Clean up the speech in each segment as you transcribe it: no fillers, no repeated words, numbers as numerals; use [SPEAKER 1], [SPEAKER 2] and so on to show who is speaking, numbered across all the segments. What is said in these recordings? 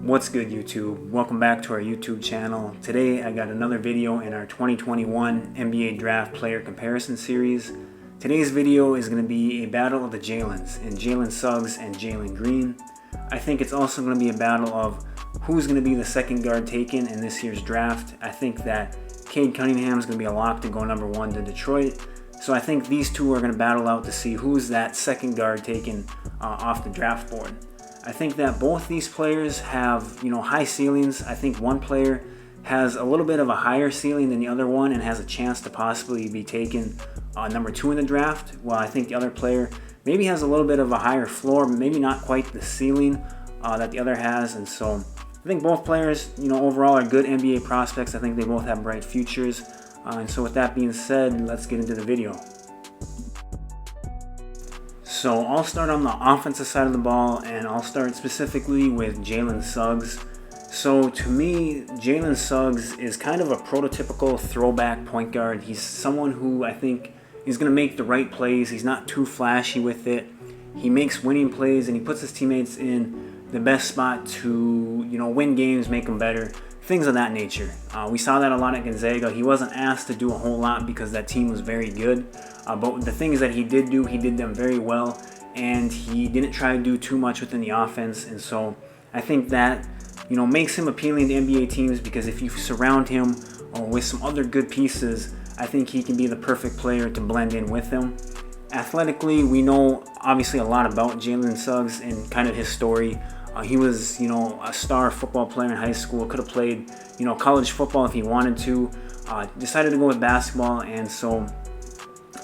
[SPEAKER 1] What's good, YouTube? Welcome back to our YouTube channel. Today I got another video in our 2021 NBA Draft Player Comparison Series. Today's video is going to be a battle of the Jalens, and Jalen Suggs and Jalen Green. I think it's also going to be a battle of who's going to be the second guard taken in this year's draft. I think that Cade Cunningham is going to be a lock to go number 1 to Detroit. So I think these two are going to battle out to see who's that second guard taken off the draft board. I think that both these players have, high ceilings. I think one player has a little bit of a higher ceiling than the other one and has a chance to possibly be taken number 2 in the draft, while I think the other player maybe has a little bit of a higher floor, maybe not quite the ceiling that the other has. And so I think both players, overall are good NBA prospects. I think they both have bright futures. And so with that being said, let's get into the video. So I'll start on the offensive side of the ball, and I'll start specifically with Jalen Suggs. So to me, Jalen Suggs is kind of a prototypical throwback point guard. He's someone who I think is going to make the right plays. He's not too flashy with it. He makes winning plays, and he puts his teammates in the best spot to, win games, make them better, things of that nature. We saw that a lot at Gonzaga. He wasn't asked to do a whole lot because that team was very good. But the things that he did do, he did them very well, and he didn't try to do too much within the offense. And so I think that, makes him appealing to NBA teams, because if you surround him with some other good pieces, I think he can be the perfect player to blend in with them. Athletically, we know obviously a lot about Jalen Suggs and kind of his story. He was, a star football player in high school, could have played, college football if he wanted to, decided to go with basketball, and so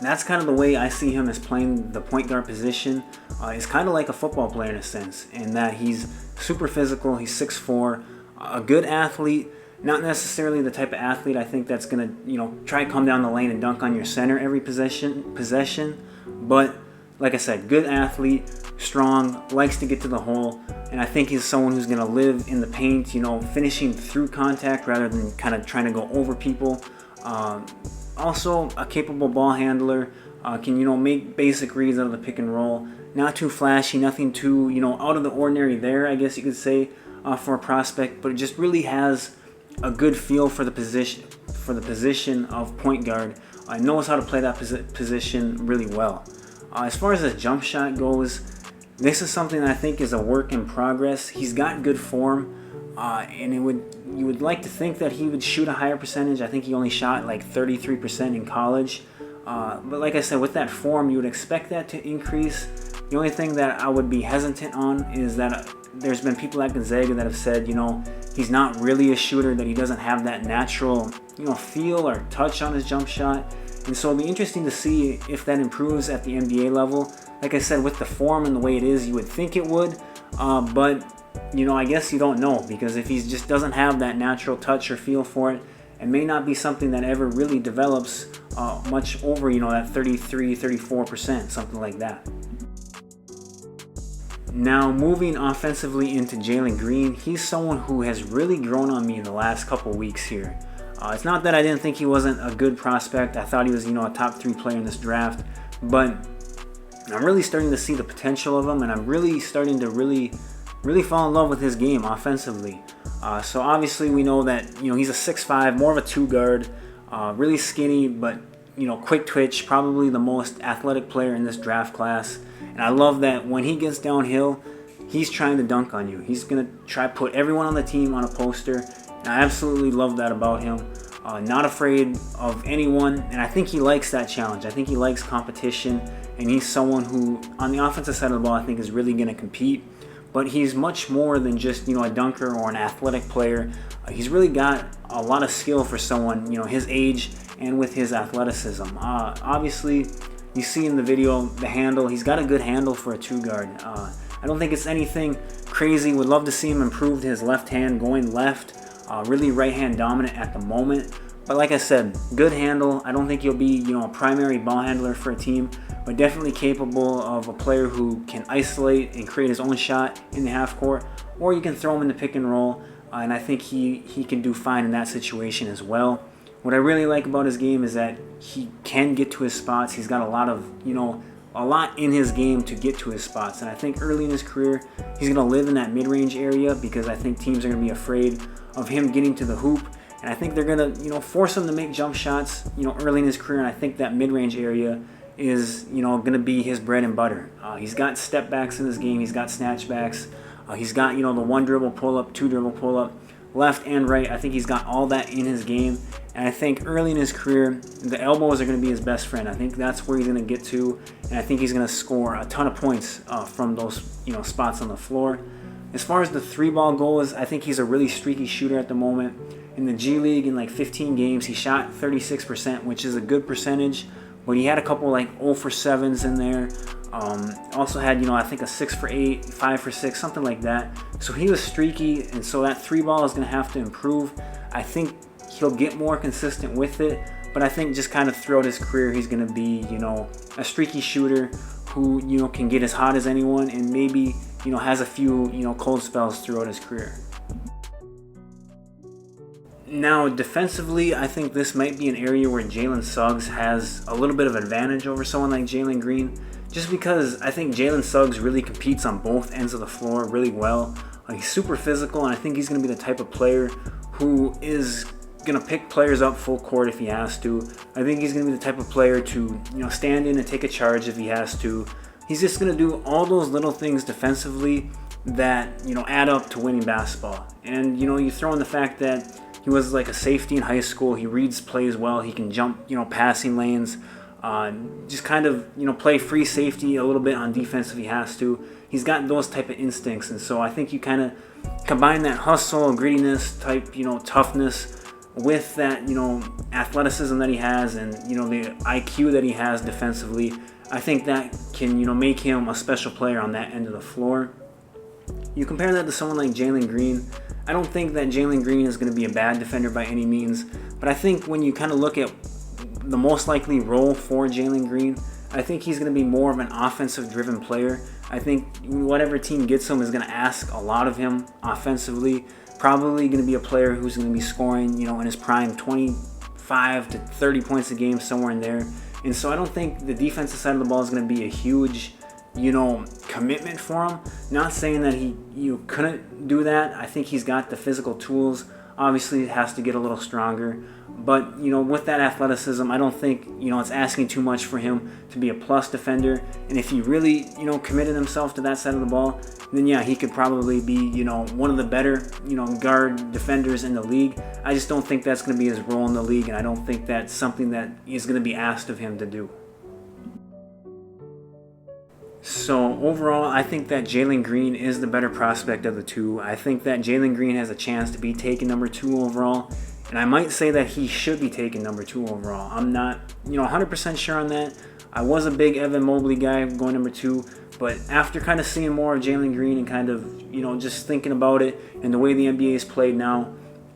[SPEAKER 1] that's kind of the way I see him as playing the point guard position. Is kind of like a football player in a sense, in that he's super physical, he's 6'4", a good athlete, not necessarily the type of athlete I think that's going to, try to come down the lane and dunk on your center every possession, but like I said, good athlete, strong, likes to get to the hole, and I think he's someone who's going to live in the paint, finishing through contact rather than kind of trying to go over people. Also a capable ball handler, can make basic reads out of the pick and roll. Not too flashy, nothing too out of the ordinary there, I guess you could say, for a prospect, but it just really has a good feel for the position of point guard. Knows how to play that position really well. As far as his jump shot goes, this is something that I think is a work in progress. He's got good form, and you would like to think that he would shoot a higher percentage. I think he only shot like 33% in college. But like I said, with that form, you would expect that to increase. The only thing that I would be hesitant on is that there's been people at Gonzaga that have said, he's not really a shooter, that he doesn't have that natural, feel or touch on his jump shot. And so it'll be interesting to see if that improves at the NBA level. Like I said, with the form and the way it is, you would think it would, but I guess you don't know, because if he just doesn't have that natural touch or feel for it, it may not be something that ever really develops much over, that 33, 34%, something like that. Now, moving offensively into Jalen Green, he's someone who has really grown on me in the last couple weeks here. It's not that I didn't think he wasn't a good prospect. I thought he was, a top 3 player in this draft, but I'm really starting to see the potential of him, and I'm really starting to really fall in love with his game offensively. So obviously we know that, he's a 6'5", more of a 2 guard, really skinny, but, quick twitch, probably the most athletic player in this draft class. And I love that when he gets downhill, he's trying to dunk on you. He's going to try to put everyone on the team on a poster. And I absolutely love that about him. Not afraid of anyone, and I think he likes that challenge. I think he likes competition, and he's someone who, on the offensive side of the ball, I think is really going to compete. But he's much more than just, a dunker or an athletic player. He's really got a lot of skill for someone, his age and with his athleticism. Obviously, you see in the video the handle. He's got a good handle for a 2 guard. I don't think it's anything crazy. Would love to see him improve his left hand going left. Really right hand dominant at the moment. But like I said, good handle. I don't think he'll be, a primary ball handler for a team, but definitely capable of a player who can isolate and create his own shot in the half court, or you can throw him in the pick and roll, and I think he can do fine in that situation as well. What I really like about his game is that he can get to his spots. He's got a lot of, a lot in his game to get to his spots. And I think early in his career, he's going to live in that mid-range area because I think teams are going to be afraid of him getting to the hoop. And I think they're going to, force him to make jump shots, early in his career. And I think that mid-range area is, going to be his bread and butter. He's got step backs in his game. He's got snatch backs. He's got, the one dribble pull-up, two dribble pull-up, left and right. I think he's got all that in his game. And I think early in his career, the elbows are going to be his best friend. I think that's where he's going to get to. And I think he's going to score a ton of points from those, spots on the floor. As far as the three-ball goes, I think he's a really streaky shooter at the moment. In the G League, in like 15 games, he shot 36%, which is a good percentage. But he had a couple like 0 for 7s in there. Also had, I think a 6 for 8, 5 for 6, something like that. So he was streaky, and so that three ball is going to have to improve. I think he'll get more consistent with it, but I think just kind of throughout his career, he's going to be, a streaky shooter who, can get as hot as anyone and maybe, has a few, cold spells throughout his career. Now, defensively, I think this might be an area where Jalen Suggs has a little bit of advantage over someone like Jalen Green, just because I think Jalen Suggs really competes on both ends of the floor really well. He's super physical, and I think he's going to be the type of player who is going to pick players up full court if he has to. I think he's going to be the type of player to, stand in and take a charge if he has to. He's just going to do all those little things defensively that, add up to winning basketball. And, you throw in the fact that he was like a safety in high school. He reads plays well. He can jump, passing lanes. Just kind of, play free safety a little bit on defense if he has to. He's got those type of instincts. And so I think you kind of combine that hustle, grittiness type, toughness with that, athleticism that he has and, the IQ that he has defensively. I think that can, make him a special player on that end of the floor. You compare that to someone like Jalen Green. I don't think that Jalen Green is going to be a bad defender by any means, but I think when you kind of look at the most likely role for Jalen Green, I think he's going to be more of an offensive-driven player. I think whatever team gets him is going to ask a lot of him offensively. Probably going to be a player who's going to be scoring, in his prime 25 to 30 points a game, somewhere in there. And so I don't think the defensive side of the ball is going to be a huge, commitment for him. Not saying that he couldn't do that. I think he's got the physical tools. Obviously, it has to get a little stronger. But, with that athleticism, I don't think, it's asking too much for him to be a plus defender. And if he really, committed himself to that side of the ball, then yeah, he could probably be, one of the better, guard defenders in the league. I just don't think that's going to be his role in the league, and I don't think that's something that is going to be asked of him to do. So overall, I think that Jalen Green is the better prospect of the two. I think that Jalen Green has a chance to be taken number 2 overall. And I might say that he should be taken number 2 overall. I'm not, 100% sure on that. I was a big Evan Mobley guy going number 2. But after kind of seeing more of Jalen Green and kind of, just thinking about it and the way the NBA is played now,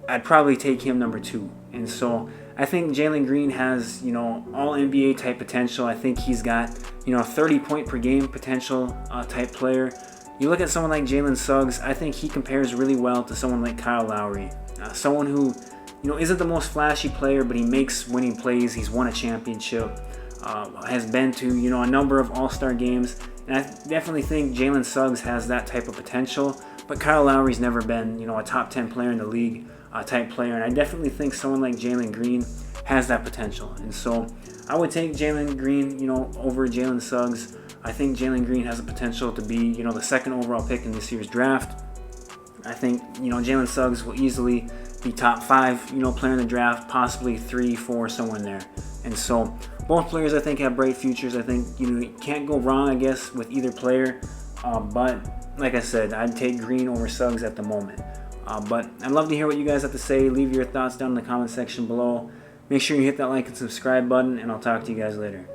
[SPEAKER 1] I'd probably take him number 2. And so I think Jalen Green has, all NBA type potential. I think he's got, 30 point per game potential type player. You look at someone like Jalen Suggs, I think he compares really well to someone like Kyle Lowry. Someone who, isn't the most flashy player, but he makes winning plays. He's won a championship, has been to, a number of all-star games. And I definitely think Jalen Suggs has that type of potential. But Kyle Lowry's never been, a top 10 player in the league type player. And I definitely think someone like Jalen Green has that potential. And so I would take Jalen Green, over Jalen Suggs. I think Jalen Green has the potential to be, the 2nd overall pick in this year's draft. I think, Jalen Suggs will easily be top 5, player in the draft, possibly 3, 4, somewhere in there. And so both players, I think, have bright futures. I think, you can't go wrong, I guess, with either player. But like I said, I'd take Green over Suggs at the moment. But I'd love to hear what you guys have to say. Leave your thoughts down in the comment section below. Make sure you hit that like and subscribe button, and I'll talk to you guys later.